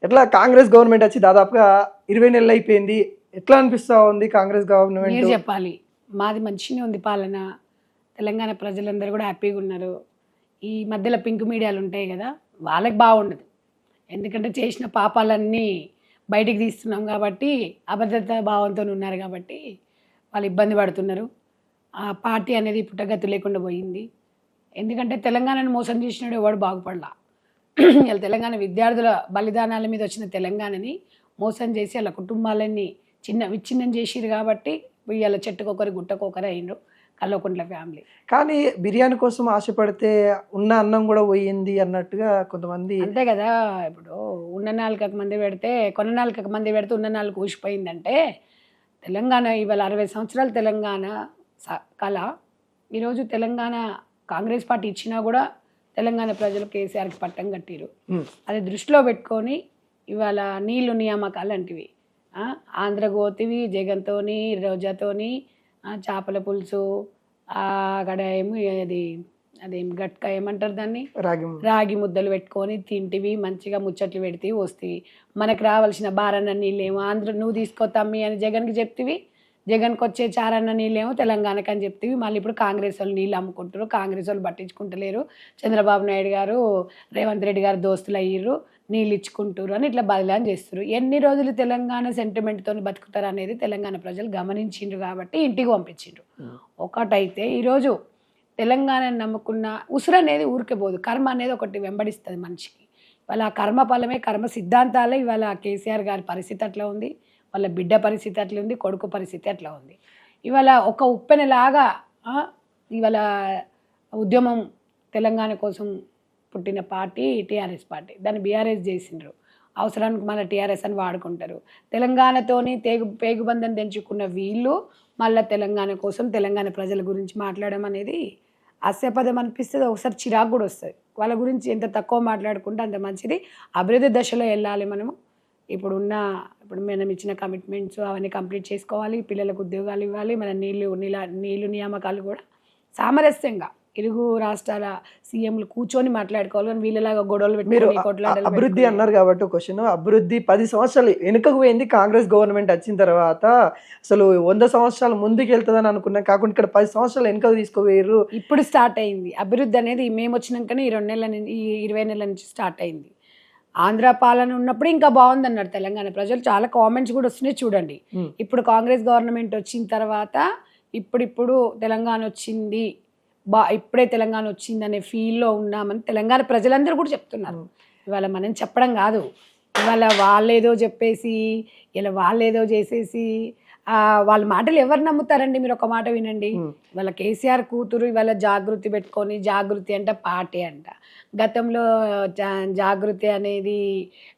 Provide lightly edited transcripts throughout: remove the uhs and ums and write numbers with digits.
ఎట్లా కాంగ్రెస్ గవర్నమెంట్ వచ్చి దాదాపుగా 20 నెలలు అయిపోయింది. ఎట్లా అనిపిస్తా ఉంది కాంగ్రెస్ గవర్నమెంట్? మీరు చెప్పాలి. మాది మంచిగానే ఉంది పాలన. తెలంగాణ ప్రజలందరూ కూడా హ్యాపీగా ఉన్నారు. ఈ మధ్యలో పింక్ మీడియాలు ఉంటాయి కదా, వాళ్ళకి బాగుండదు. ఎందుకంటే చేసిన పాపాలన్నీ బయటికి తీస్తున్నాం కాబట్టి, అభద్రతా భావంతో ఉన్నారు కాబట్టి వాళ్ళు ఇబ్బంది పడుతున్నారు. ఆ పార్టీ అనేది పుట్టగతి లేకుండా పోయింది. ఎందుకంటే తెలంగాణను మోసం చేసినాడు ఎవడు బాగుపడలా. ఇలా తెలంగాణ విద్యార్థుల బలిదానాల మీద వచ్చిన తెలంగాణని మోసం చేసి వాళ్ళ కుటుంబాలన్నీ విచ్ఛిన్నం చేసిరు కాబట్టి ఇవాళ చెట్టుకొకరు గుట్టకొకరు అయినరు కల్వకుంట్ల ఫ్యామిలీ. కానీ బిర్యానీ కోసం ఆశపడితే ఉన్న అన్నం కూడా పోయింది అన్నట్టుగా కొంతమంది. అంతే కదా, ఇప్పుడు ఉన్న 4 మంది పెడితే కొన్న 4 మంది పెడితే ఉన్న 4 ఊసిపోయిందంటే తెలంగాణ ఇవాళ 60 సంవత్సరాల తెలంగాణ కళ. ఈరోజు తెలంగాణ కాంగ్రెస్ పార్టీ ఇచ్చినా కూడా తెలంగాణ ప్రజలు కేసీఆర్కి పట్టం కట్టిరు. అది దృష్టిలో పెట్టుకొని ఇవాళ నీళ్లు నియామకాలు అంటివి, ఆంధ్రగోతివి జగన్తోని రోజాతోని చేపల పులుసు, అక్కడ ఏమి అదేం గట్క ఏమంటారు దాన్ని, రాగి ముద్దలు పెట్టుకొని తింటివి, మంచిగా ముచ్చట్లు పెడితే వస్తేవి. మనకు రావాల్సిన బారన్న నీళ్ళేమో నువ్వు తీసుకోతమ్మి అని జగన్కి చెప్తివి, జగన్కి వచ్చే చారన్న నీళ్ళేమో తెలంగాణకి అని చెప్తివి. మళ్ళీ ఇప్పుడు కాంగ్రెస్ వాళ్ళు నీళ్ళు అమ్ముకుంటారు, కాంగ్రెస్ వాళ్ళు పట్టించుకుంటలేరు, చంద్రబాబు నాయుడు గారు రేవంత్ రెడ్డి గారు దోస్తులు అయ్యారు, నీళ్ళు ఇచ్చుకుంటారు అని ఇట్లా బదిలాన్ చేస్తారు. ఎన్ని రోజులు తెలంగాణ సెంటిమెంట్తో బతుకుతారు అనేది తెలంగాణ ప్రజలు గమనించిండ్రు కాబట్టి ఇంటికి పంపించిండ్రు. ఒకటైతే ఈరోజు తెలంగాణను నమ్ముకున్న ఉసురు అనేది ఊరికే పోదు, కర్మ అనేది ఒకటి వెంబడిస్తుంది మనిషికి. ఇవాళ ఆ కర్మ ఫలమే కర్మ సిద్ధాంతాలే ఇవాళ కేసీఆర్ గారి పరిస్థితి అట్లా ఉంది, వాళ్ళ బిడ్డ పరిస్థితి అట్లా ఉంది, కొడుకు పరిస్థితి అట్లా ఉంది. ఇవాళ ఒక ఉప్పెనలాగా ఇవాళ ఉద్యమం తెలంగాణ కోసం పుట్టిన పార్టీ టీఆర్ఎస్ పార్టీ. దాన్ని బీఆర్ఎస్ చేసిండ్రు, అవసరానికి మన టీఆర్ఎస్ అని వాడుకుంటారు. తెలంగాణతోని పేగుబంధం తెంచుకున్న వీళ్ళు మళ్ళీ తెలంగాణ కోసం తెలంగాణ ప్రజల గురించి మాట్లాడడం అనేది హాస్యపదం అనిపిస్తుంది, ఒకసారి చిరాకు కూడా వస్తుంది. వాళ్ళ గురించి ఎంత తక్కువ మాట్లాడుకుంటే అంత మంచిది. అభివృద్ధి దశలో వెళ్ళాలి మనము. ఇప్పుడు మనం ఇచ్చిన కమిట్మెంట్స్ అవన్నీ కంప్లీట్ చేసుకోవాలి, పిల్లలకు ఉద్యోగాలు ఇవ్వాలి, మన నీళ్ళు నియామకాలు కూడా సామరస్యంగా ఇరుగు రాష్ట్రాల సీఎంలు కూర్చొని మాట్లాడుకోవాలి. కానీ వీళ్ళలాగా గొడవలు పెట్టుకొని కొట్లాడాలి. అభివృద్ధి అన్నారు కాబట్టి క్వశ్చన్, అభివృద్ధి 10 సంవత్సరాలు వెనుకకు పోయింది కాంగ్రెస్ గవర్నమెంట్ వచ్చిన తర్వాత. అసలు 100 సంవత్సరాలు ముందుకు వెళ్తుందని అనుకున్నాం, కాకుండా ఇక్కడ 10 సంవత్సరాలు వెనుకకు తీసుకుపోయారు. ఇప్పుడు స్టార్ట్ అయింది అభివృద్ధి అనేది. మేము వచ్చినాకనే ఈ 2 నెలల నుంచి, ఈ 20 నెలల నుంచి స్టార్ట్ అయింది. ఆంధ్ర పాలన ఉన్నప్పుడు ఇంకా బాగుంది అన్నారు తెలంగాణ ప్రజలు. చాలా కామెంట్స్ కూడా వస్తున్నాయి చూడండి. ఇప్పుడు కాంగ్రెస్ గవర్నమెంట్ వచ్చిన తర్వాత ఇప్పుడు తెలంగాణ వచ్చింది, ఇప్పుడే తెలంగాణ వచ్చిందనే ఫీల్లో ఉన్నామని తెలంగాణ ప్రజలందరూ కూడా చెప్తున్నారు. ఇవాళ మనం చెప్పడం కాదు, ఇవాళ వాళ్ళేదో చెప్పేసి ఇలా వాళ్ళేదో చేసేసి వాళ్ళ మాటలు ఎవరు నమ్ముతారండి? మీరు ఒక మాట వినండి. ఇవాళ కేసీఆర్ కూతురు ఇవాళ జాగృతి పెట్టుకొని, జాగృతి అంటే పార్టీ అంట. గతంలో జాగృతి అనేది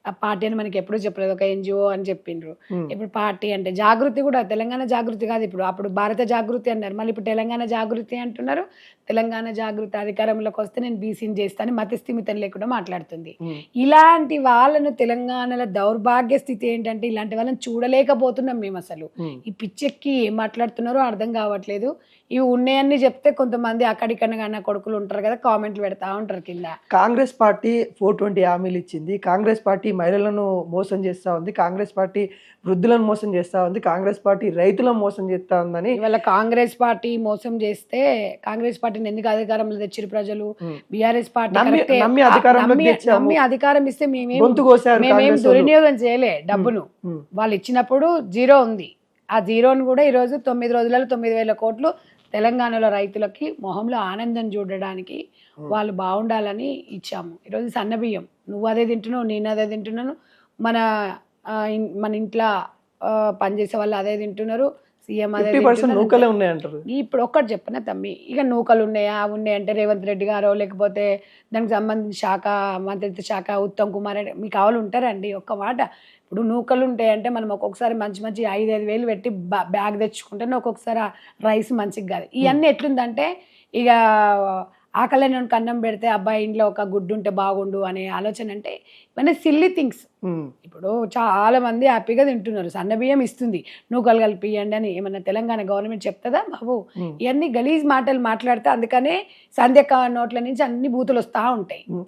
ఆ పార్టీ అని మనకి ఎప్పుడూ చెప్పలేదు, ఒక ఎన్జిఓ అని చెప్పిండ్రు. ఇప్పుడు పార్టీ అంటే జాగృతి కూడా తెలంగాణ జాగృతి కాదు, అప్పుడు భారత జాగృతి అన్నారు, మళ్ళీ ఇప్పుడు తెలంగాణ జాగృతి అంటున్నారు. తెలంగాణ జాగృతి అధికారంలోకి వస్తే నేను బీసీని చేస్తాను మతిస్థిమితం లేకుండా మాట్లాడుతుంది. ఇలాంటి వాళ్ళను తెలంగాణలో దౌర్భాగ్య స్థితి ఏంటంటే ఇలాంటి వాళ్ళని చూడలేకపోతున్నాం మేము. అసలు ఈ పిచ్చెక్కి ఏం మాట్లాడుతున్నారో అర్థం కావట్లేదు. ఇవి ఉన్నాయని చెప్తే కొంతమంది అక్కడికన్నా కొడుకులు ఉంటారు కదా, కామెంట్లు పెడతా ఉంటారు కింద. కాంగ్రెస్ పార్టీ 420 హామీలు ఇచ్చింది, కాంగ్రెస్ పార్టీ మహిళలను మోసం చేస్తూ ఉంది, కాంగ్రెస్ పార్టీ వృద్ధులను మోసం చేస్తూ ఉంది, కాంగ్రెస్ పార్టీ రైతులను మోసం చేస్తూ ఉందని. ఇవాళ కాంగ్రెస్ పార్టీ మోసం చేస్తే కాంగ్రెస్ పార్టీని ఎందుకు అధికారంలో తెచ్చిరు ప్రజలు? బీఆర్ఎస్ పార్టీ నమ్మి అధికారం ఇస్తే మేమేం దుర్వినియోగం చేయలే డబ్బును. వాళ్ళు ఇచ్చినప్పుడు 0 ఉంది, ఆ 0ను కూడా ఈరోజు 9 రోజులలో 9,000 కోట్లు తెలంగాణలో రైతులకి మొహంలో ఆనందం చూడడానికి వాళ్ళు బాగుండాలని ఇచ్చాము. ఈరోజు సన్నబియ్యం నువ్వు అదే తింటున్నావు, నేను అదే తింటున్నాను, మన ఇంట్లో పనిచేసే వాళ్ళు అదే తింటున్నారు, సీఎం అదే ఉన్నాయంటారు. ఇప్పుడు ఒక్కటి చెప్పనా తమ్మి, ఇక నూకలు ఉన్నాయంటే రేవంత్ రెడ్డి గారో లేకపోతే దానికి సంబంధించిన మంత్రిత్వ శాఖ ఉత్తమ్ కుమార్ రెడ్డి మీకు కావాలి ఉంటారండి. ఒక్క మాట, ఇప్పుడు నూకలు ఉంటాయంటే మనం ఒక్కొక్కసారి మంచి 5,000 వేలు పెట్టి బ్యాగ్ తెచ్చుకుంటే ఒక్కొక్కసారి రైస్ మంచిగా కాదు. ఇవన్నీ ఎట్లుందంటే ఇక ఆకలిని కన్నం పెడితే అబ్బాయి ఇంట్లో ఒక గుడ్డు ఉంటే బాగుండు అనే ఆలోచన. అంటే ఇవన్నీ సిల్లీ థింగ్స్. ఇప్పుడు చాలా మంది హ్యాపీగా తింటున్నారు, సన్నబియ్యం ఇస్తుంది, నూకలు కలిపియండి అని ఏమన్నా తెలంగాణ గవర్నమెంట్ చెప్తుందా బాబు? ఇవన్నీ గలీజ్ మాటలు మాట్లాడితే అందుకనే సంధ్యక్క నోట్ల నుంచి అన్ని బూతులు వస్తూ ఉంటాయి.